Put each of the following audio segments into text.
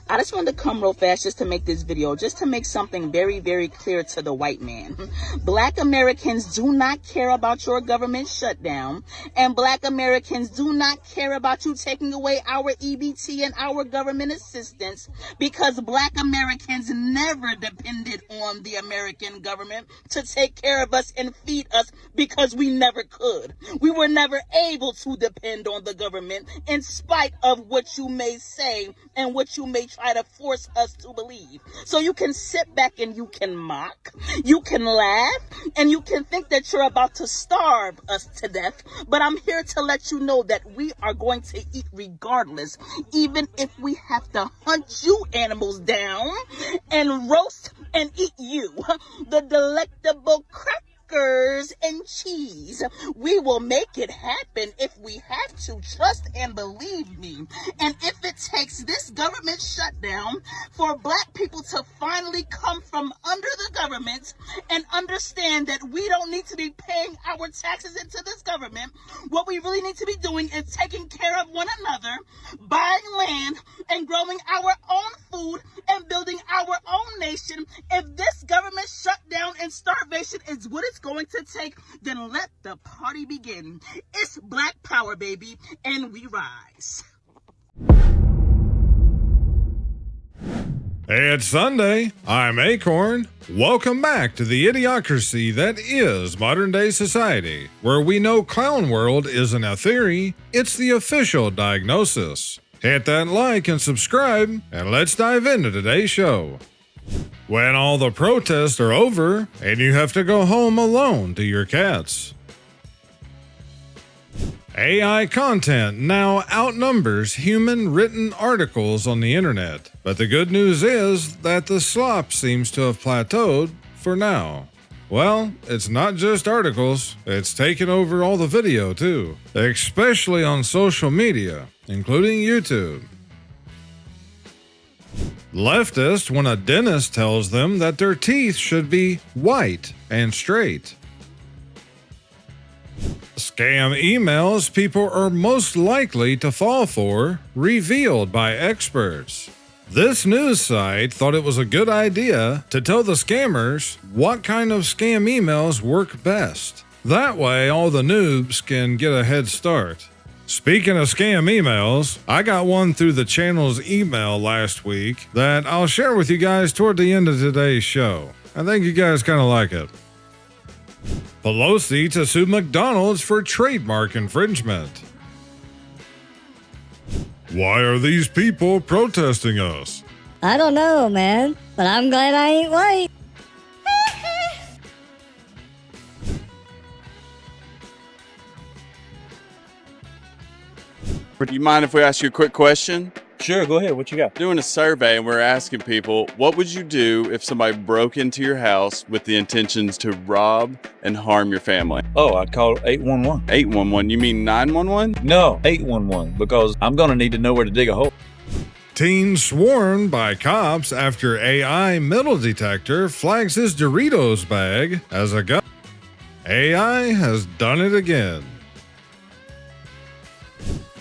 I just wanted to come real fast just to make this video, just to make something very, very clear to the white man. Black Americans do not care about your government shutdown, and Black Americans do not care about you taking away our EBT and our government assistance, because Black Americans never depended on the American government to take care of us and feed us, because we never could. We were never able to depend on the government, in spite of what you may say and what you may try to force us to believe. So you can sit back and you can mock, you can laugh, and you can think that you're about to starve us to death. But I'm here to let you know that we are going to eat regardless, even if we have to hunt you animals down and roast and eat you. The delectable crackers and cheese. We will make it happen if we have to. Trust and believe me. And if it takes this government shutdown for Black people to finally come from under the government and understand that we don't need to be paying our taxes into this government, what we really need to be doing is taking care of one another, buying land and growing our own food and building our own nation. If this government shutdown and starvation is what it's going to take, then let the party begin. It's Black Power, baby, and we rise. Hey, it's Sunday. I'm Akorn. Welcome back to the idiocracy that is modern day society, where we know clown world isn't a theory, it's the official diagnosis. Hit that like and subscribe, and let's dive into today's show. When all the protests are over and you have to go home alone to your cats. AI content now outnumbers human written articles on the internet, but the good news is that the slop seems to have plateaued for now. Well, it's not just articles, it's taken over all the video too, especially on social media, including YouTube. Leftists when a dentist tells them that their teeth should be white and straight. Scam emails people are most likely to fall for revealed by experts. This news site thought it was a good idea to tell the scammers what kind of scam emails work best. That way all the noobs can get a head start. Speaking of scam emails, I got one through the channel's email last week that I'll share with you guys toward the end of today's show. I think you guys kind of like it. Pelosi to sue McDonald's for trademark infringement. Why are these people protesting us? I don't know, man, but I'm glad I ain't white. Do you mind if we ask you a quick question? Sure, go ahead. What you got? Doing a survey and we're asking people, what would you do if somebody broke into your house with the intentions to rob and harm your family? Oh, I'd call 811. 811, you mean 911? No, 811, because I'm going to need to know where to dig a hole. Teen sworn by cops after AI metal detector flags his Doritos bag as a gun. AI has done it again.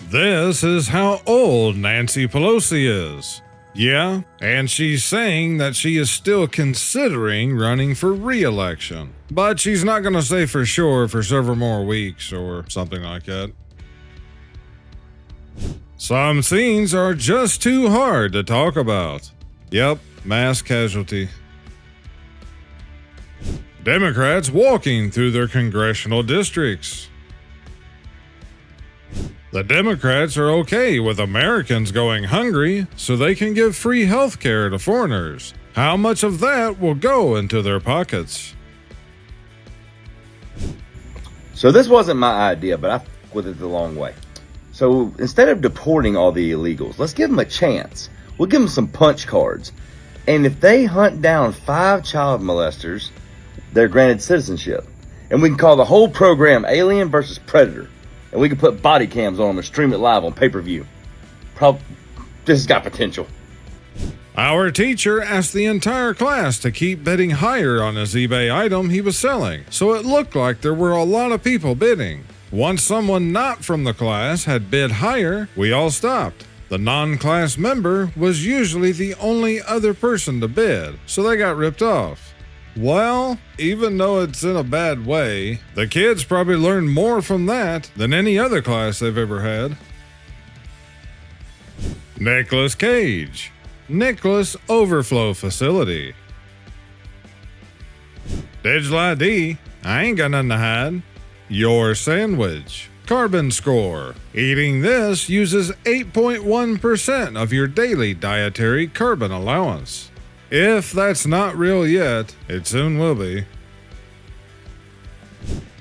This is how old Nancy Pelosi is. Yeah, and she's saying that she is still considering running for re-election. But she's not going to say for sure for several more weeks or something like that. Some scenes are just too hard to talk about. Yep, mass casualty. Democrats walking through their congressional districts. The Democrats are okay with Americans going hungry so they can give free health care to foreigners. How much of that will go into their pockets? So this wasn't my idea, but I f***ed with it the long way. So instead of deporting all the illegals, let's give them a chance. We'll give them some punch cards. And if they hunt down 5 child molesters, they're granted citizenship. And we can call the whole program Alien versus Predator. And we can put body cams on them and stream it live on pay-per-view. This has got potential. Our teacher asked the entire class to keep bidding higher on his eBay item he was selling, so it looked like there were a lot of people bidding. Once someone not from the class had bid higher, we all stopped. The non-class member was usually the only other person to bid, so they got ripped off. Well, even though it's in a bad way, the kids probably learned more from that than any other class they've ever had. Nicolas Cage, Nicholas Overflow Facility. Digital ID, I ain't got nothing to hide. Your sandwich, carbon score. Eating this uses 8.1% of your daily dietary carbon allowance. If that's not real yet, it soon will be.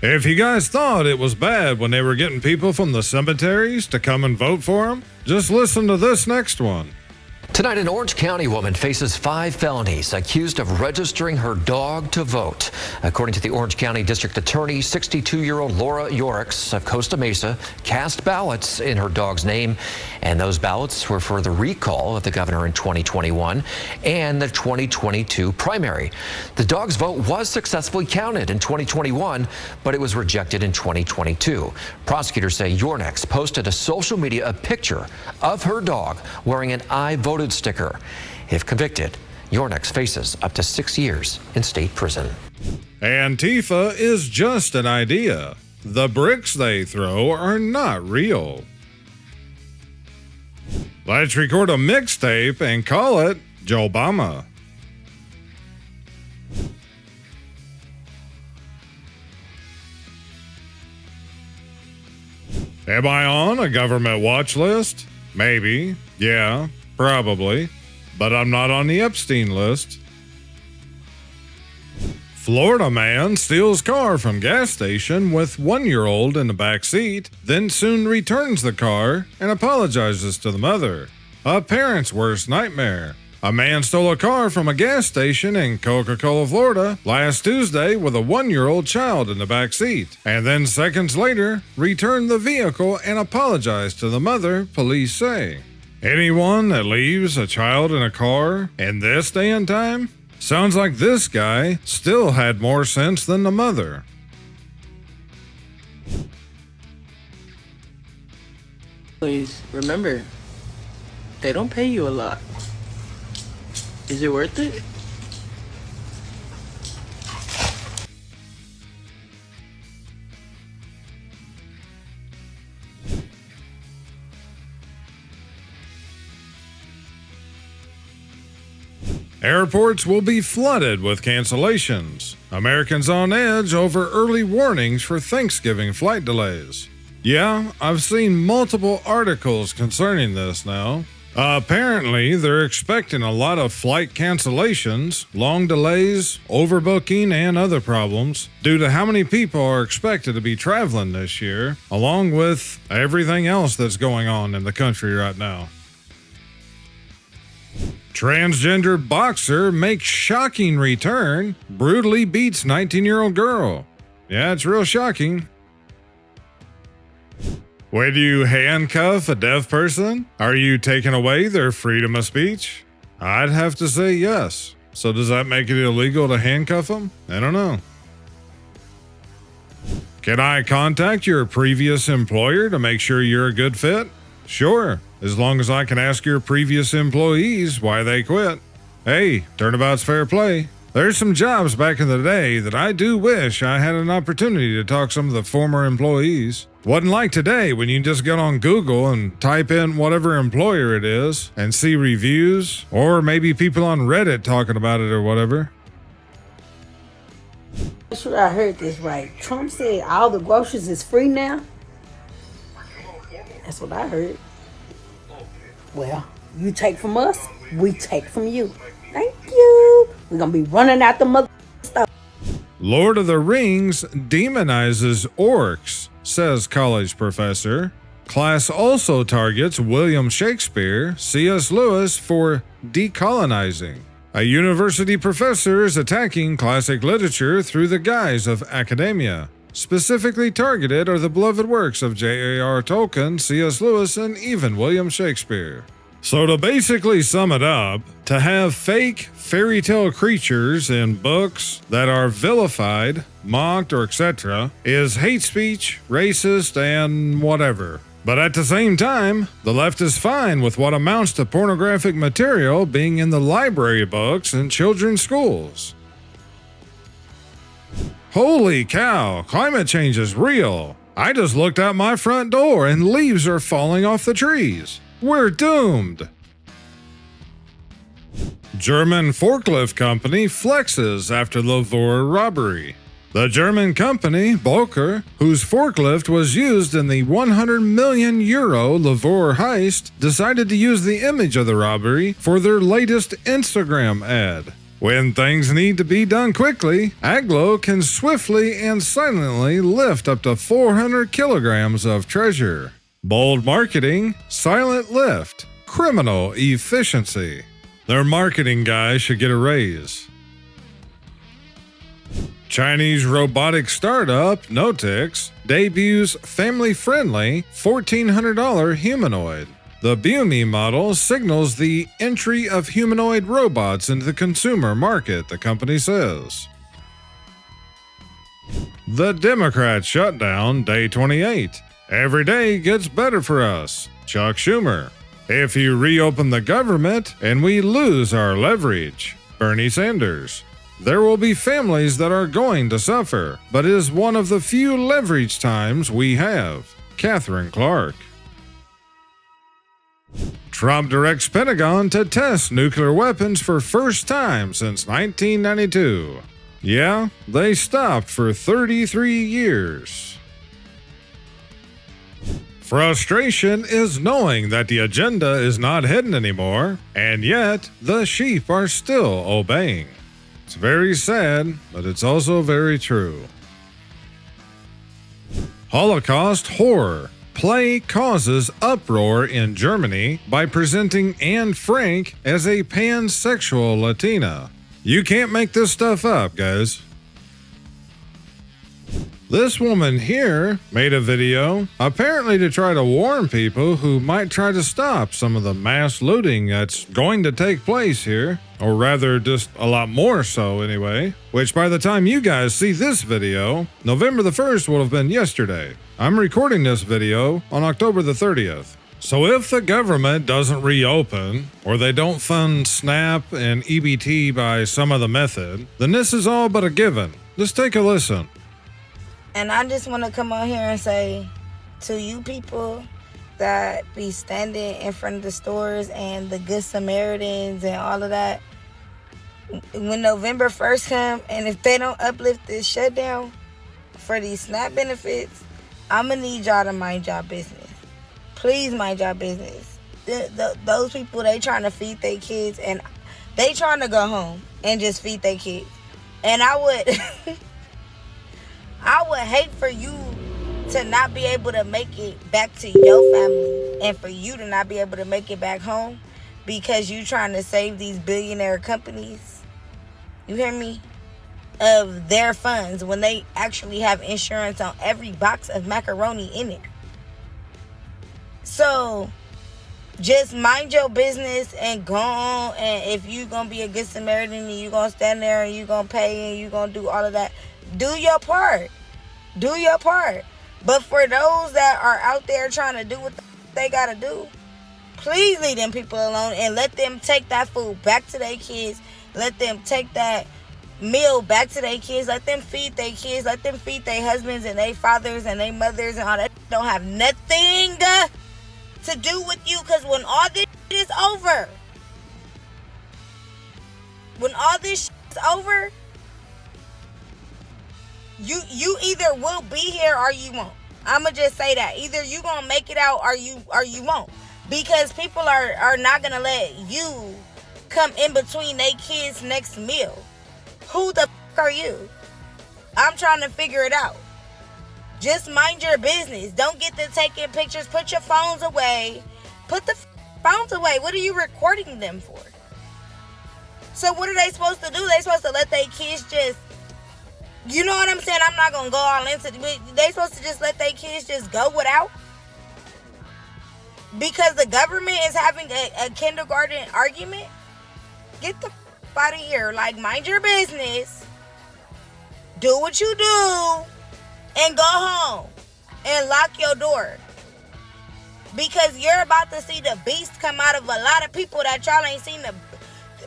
If you guys thought it was bad when they were getting people from the cemeteries to come and vote for them, just listen to this next one. Tonight, an Orange County woman faces 5 felonies accused of registering her dog to vote. According to the Orange County District Attorney, 62-year-old Laura Yorks of Costa Mesa cast ballots in her dog's name, and those ballots were for the recall of the governor in 2021 and the 2022 primary. The dog's vote was successfully counted in 2021, but it was rejected in 2022. Prosecutors say Yorks posted a social media picture of her dog wearing an I voted sticker. If convicted, Yorks faces up to 6 years in state prison. Antifa is just an idea. The bricks they throw are not real. Let's record a mixtape and call it Joe Obama. Am I on a government watch list? Maybe. Yeah, probably. But I'm not on the Epstein list. Florida man steals car from gas station with 1-year-old in the back seat, then soon returns the car and apologizes to the mother. A parent's worst nightmare. A man stole a car from a gas station in Coca-Cola, Florida last Tuesday with a 1-year-old child in the back seat, and then seconds later returned the vehicle and apologized to the mother, police say. Anyone that leaves a child in a car in this day and time? Sounds like this guy still had more sense than the mother. Please remember, they don't pay you a lot. Is it worth it? Airports will be flooded with cancellations. Americans on edge over early warnings for Thanksgiving flight delays. Yeah, I've seen multiple articles concerning this now. Apparently, they're expecting a lot of flight cancellations, long delays, overbooking, and other problems due to how many people are expected to be traveling this year, along with everything else that's going on in the country right now. Transgender boxer makes shocking return, brutally beats 19-year-old girl. Yeah, it's real shocking. When you handcuff a deaf person, are you taking away their freedom of speech? I'd have to say yes. So does that make it illegal to handcuff them? I don't know. Can I contact your previous employer to make sure you're a good fit? Sure, as long as I can ask your previous employees why they quit. Hey, turnabout's fair play. There's some jobs back in the day that I do wish I had an opportunity to talk to some of the former employees. Wasn't like today when you just get on Google and type in whatever employer it is and see reviews, or maybe people on Reddit talking about it or whatever. I'm sure I heard this right. Trump said all the groceries is free now. That's what I heard. Well, you take from us, we take from you. Thank you. We're gonna be running out the mother stuff. Lord of the Rings demonizes orcs, says college professor. Class also targets William Shakespeare, C.S. Lewis for decolonizing. A university professor is attacking classic literature through the guise of academia. Specifically targeted are the beloved works of J.R.R. Tolkien, C.S. Lewis, and even William Shakespeare. So to basically sum it up, to have fake fairy tale creatures in books that are vilified, mocked, or etc. is hate speech, racist, and whatever. But at the same time, the left is fine with what amounts to pornographic material being in the library books in children's schools. Holy cow, climate change is real. I just looked out my front door and leaves are falling off the trees. We're doomed. German forklift company flexes after Lavore robbery. The German company, Bolker, whose forklift was used in the 100 million euro Lavore heist, decided to use the image of the robbery for their latest Instagram ad. When things need to be done quickly, Aglo can swiftly and silently lift up to 400 kilograms of treasure. Bold marketing, silent lift, criminal efficiency. Their marketing guy should get a raise. Chinese robotic startup Notix debuts family-friendly $1,400 humanoid. The Bumi model signals the entry of humanoid robots into the consumer market, the company says. The Democrat shutdown, day 28. Every day gets better for us, Chuck Schumer. If you reopen the government and we lose our leverage, Bernie Sanders. There will be families that are going to suffer, but it is one of the few leverage times we have. Catherine Clark. Trump directs Pentagon to test nuclear weapons for first time since 1992. Yeah, they stopped for 33 years. Frustration is knowing that the agenda is not hidden anymore, and yet the sheep are still obeying. It's very sad, but it's also very true. Holocaust horror. Play causes uproar in Germany by presenting Anne Frank as a pansexual Latina. You can't make this stuff up, guys. This woman here made a video, apparently to try to warn people who might try to stop some of the mass looting that's going to take place here, or rather just a lot more so anyway, which by the time you guys see this video, November the 1st will have been yesterday. I'm recording this video on October the 30th. So if the government doesn't reopen, or they don't fund SNAP and EBT by some other method, then this is all but a given. Just take a listen. And I just want to come on here and say to you people that be standing in front of the stores and the Good Samaritans and all of that, when November 1st come, and if they don't uplift this shutdown for these SNAP benefits, I'm going to need y'all to mind y'all business. Please mind y'all business. Those people, they trying to feed their kids, and they trying to go home and just feed their kids. And I would... I would hate for you to not be able to make it back to your family and for you to not be able to make it back home because you trying to save these billionaire companies, you hear me, of their funds when they actually have insurance on every box of macaroni in it. So just mind your business and go on, and if you gonna be a good Samaritan and you gonna stand there and you gonna pay and you gonna do all of that, do your part. Do your part. But for those that are out there trying to do what they gotta do, please leave them people alone and let them take that food back to their kids. Let them take that meal back to their kids. Let them feed their kids. Let them feed their husbands and their fathers and their mothers and all that. Don't have nothing to do with you, because when all this is over, is over, you either will be here or you won't. I'ma just say that. Either you gonna make it out or you won't. Because people are not gonna let you come in between their kids' next meal. Who the f are you? I'm trying to figure it out. Just mind your business. Don't get to taking pictures. Put your phones away. Put the phones away. What are you recording them for? So what are they supposed to do? They supposed to let their kids just, you know what I'm saying? I'm not going to go all into it, but they supposed to just let their kids just go without? Because the government is having a kindergarten argument? Get the out of here. Like, mind your business. Do what you do. And go home. And lock your door. because you're about to see the beast come out of a lot of people that y'all ain't seen. The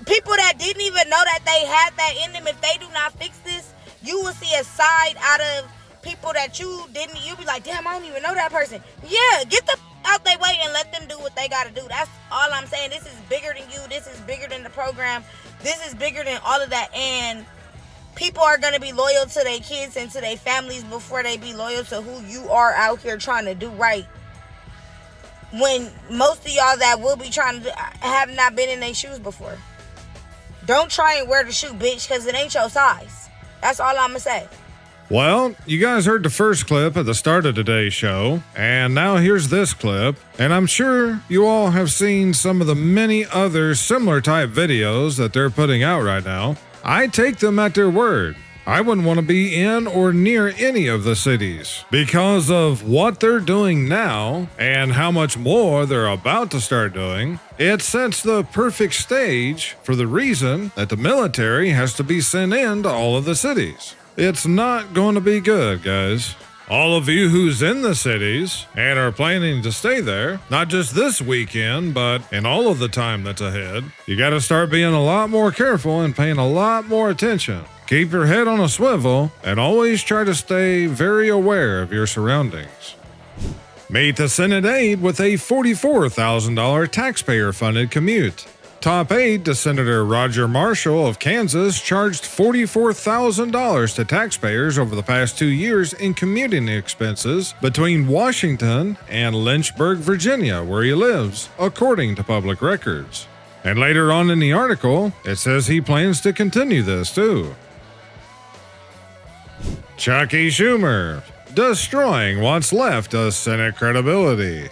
people that didn't even know that they had that in them. If they do not fix this, you will see a side out of people that you didn't. You'll be like, damn, I don't even know that person. Yeah, get the out their way and let them do what they gotta do. That's all I'm saying. This is bigger than you. This is bigger than the program. This is bigger than all of that. And people are gonna be loyal to their kids and to their families before they be loyal to who you are out here trying to do right. When most of y'all that will be trying to have not been in their shoes before. Don't try and wear the shoe, bitch, because it ain't your size. That's all I'm gonna say. Well, you guys heard the first clip at the start of today's show, and now here's this clip, and I'm sure you all have seen some of the many other similar type videos that they're putting out right now. I take them at their word. I wouldn't want to be in or near any of the cities because of what they're doing now and how much more they're about to start doing. It sets the perfect stage for the reason that the military has to be sent into all of the cities. It's not going to be good, guys. All of you who's in the cities and are planning to stay there, not just this weekend, but in all of the time that's ahead, you got to start being a lot more careful and paying a lot more attention. Keep your head on a swivel and always try to stay very aware of your surroundings. Meet the Senate aide with a $44,000 taxpayer-funded commute. Top aide to Senator Roger Marshall of Kansas charged $44,000 to taxpayers over the past 2 years in commuting expenses between Washington and Lynchburg, Virginia, where he lives, according to public records. And later on in the article, it says he plans to continue this too. Chucky Schumer, destroying what's left of Senate credibility.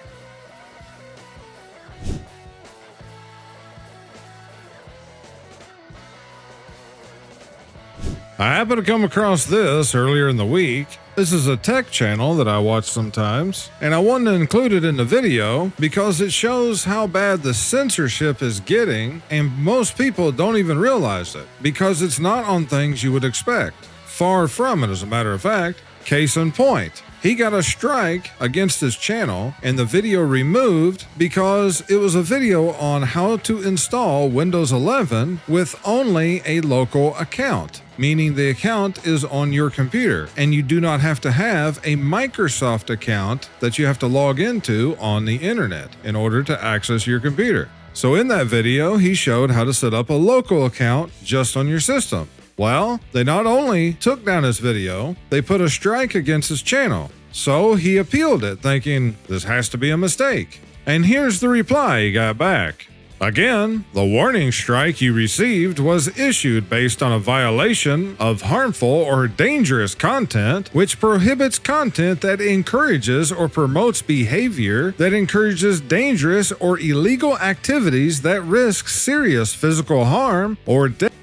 I happened to come across this earlier in the week. This is a tech channel that I watch sometimes, and I wanted to include it in the video because it shows how bad the censorship is getting, and most people don't even realize it because it's not on things you would expect. Far from it, as a matter of fact. Case in point, he got a strike against his channel and the video removed because it was a video on how to install Windows 11 with only a local account, meaning the account is on your computer and you do not have to have a Microsoft account that you have to log into on the internet in order to access your computer. So in that video, he showed how to set up a local account just on your system. Well, they not only took down his video, they put a strike against his channel. So he appealed it, thinking this has to be a mistake. And here's the reply he got back. Again, the warning strike you received was issued based on a violation of harmful or dangerous content, which prohibits content that encourages or promotes behavior that encourages dangerous or illegal activities that risk serious physical harm or death.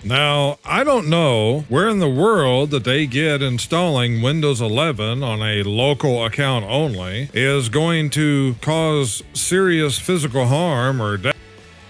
Now, I don't know where in the world that they get installing Windows 11 on a local account only is going to cause serious physical harm or death.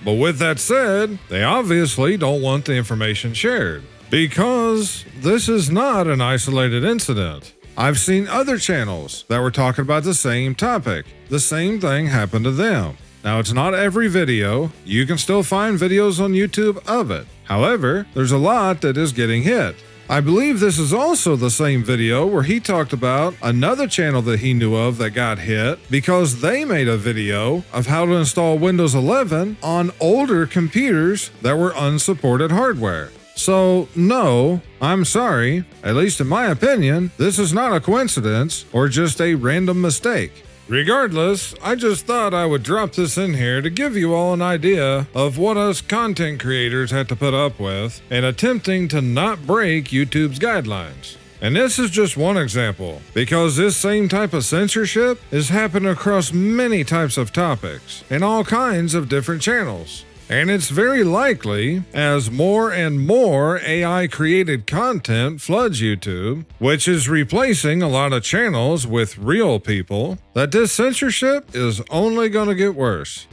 But with that said, they obviously don't want the information shared because this is not an isolated incident. I've seen other channels that were talking about the same topic. The same thing happened to them. Now, it's not every video. You can still find videos on YouTube of it. However, there's a lot that is getting hit. I believe this is also the same video where he talked about another channel that he knew of that got hit because they made a video of how to install Windows 11 on older computers that were unsupported hardware. So, no, I'm sorry, at least in my opinion, this is not a coincidence or just a random mistake. Regardless, I just thought I would drop this in here to give you all an idea of what us content creators have to put up with in attempting to not break YouTube's guidelines. And this is just one example, because this same type of censorship is happening across many types of topics in all kinds of different channels. And it's very likely, as more and more AI-created content floods YouTube, which is replacing a lot of channels with real people, that this censorship is only going to get worse.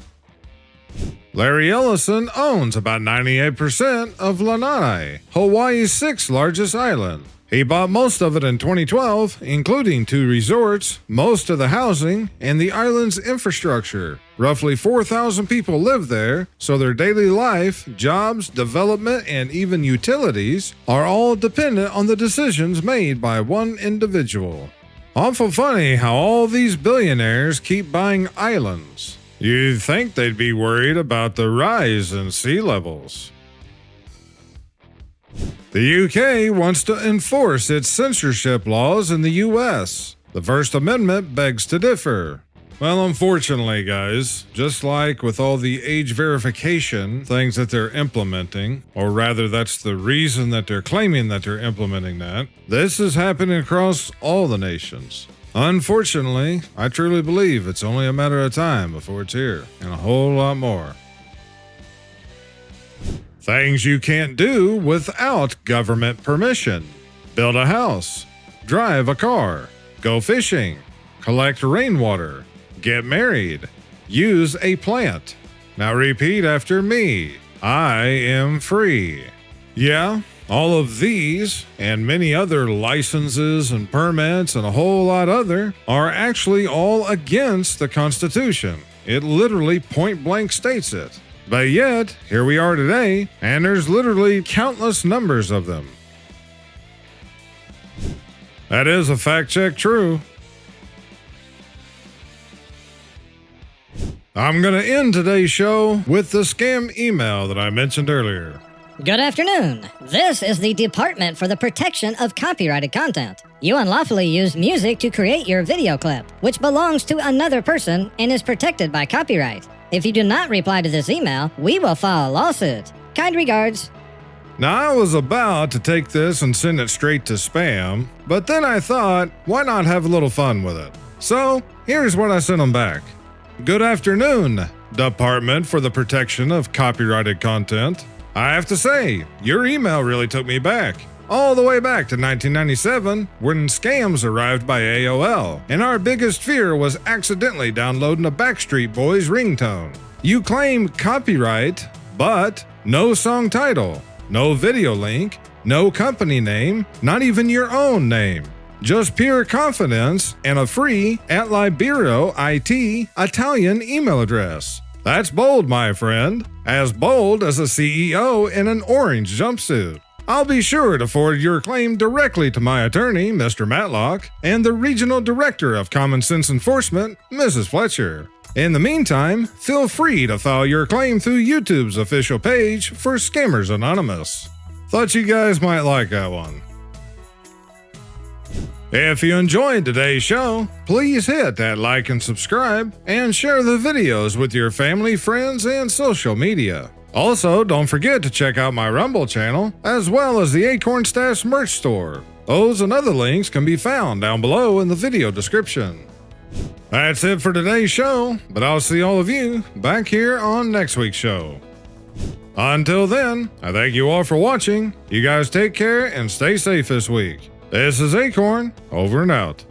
Larry Ellison owns about 98% of Lanai, Hawaii's 6th largest island. He bought most of it in 2012, including 2 resorts, most of the housing, and the island's infrastructure. Roughly 4,000 people live there, so their daily life, jobs, development, and even utilities are all dependent on the decisions made by one individual. Awful funny how all these billionaires keep buying islands. You'd think they'd be worried about the rise in sea levels. The UK wants to enforce its censorship laws in the US. The First Amendment begs to differ. Well, unfortunately, guys, just like with all the age verification things that they're implementing, or rather that's the reason that they're claiming that they're implementing that, this is happening across all the nations. Unfortunately, I truly believe it's only a matter of time before it's here, and a whole lot more. Things you can't do without government permission. Build a house, drive a car, go fishing, collect rainwater, get married, use a plant. Now repeat after me. I am free. Yeah, all of these and many other licenses and permits and a whole lot other are actually all against the Constitution. It literally point blank states it. But yet, here we are today, and there's literally countless numbers of them. That is a fact check true. I'm going to end today's show with the scam email that I mentioned earlier. Good afternoon. This is the Department for the Protection of Copyrighted Content. You unlawfully used music to create your video clip, which belongs to another person and is protected by copyright. If you do not reply to this email, we will file a lawsuit. Kind regards. Now, I was about to take this and send it straight to spam, but then I thought, why not have a little fun with it? So, here's what I sent them back. Good afternoon, Department for the Protection of Copyrighted Content. I have to say, your email really took me back. All the way back to 1997, when scams arrived by AOL, and our biggest fear was accidentally downloading a Backstreet Boys ringtone. You claim copyright, but no song title, no video link, no company name, not even your own name. Just pure confidence and a free @Libero IT Italian email address. That's bold, my friend. As bold as a CEO in an orange jumpsuit. I'll be sure to forward your claim directly to my attorney, Mr. Matlock, and the Regional Director of Common Sense Enforcement, Mrs. Fletcher. In the meantime, feel free to file your claim through YouTube's official page for Scammers Anonymous. Thought you guys might like that one. If you enjoyed today's show, please hit that like and subscribe, and share the videos with your family, friends, and social media. Also, don't forget to check out my Rumble channel, as well as the AKORNZstash merch store. Those and other links can be found down below in the video description. That's it for today's show, but I'll see all of you back here on next week's show. Until then, I thank you all for watching. You guys take care and stay safe this week. This is Akorn, over and out.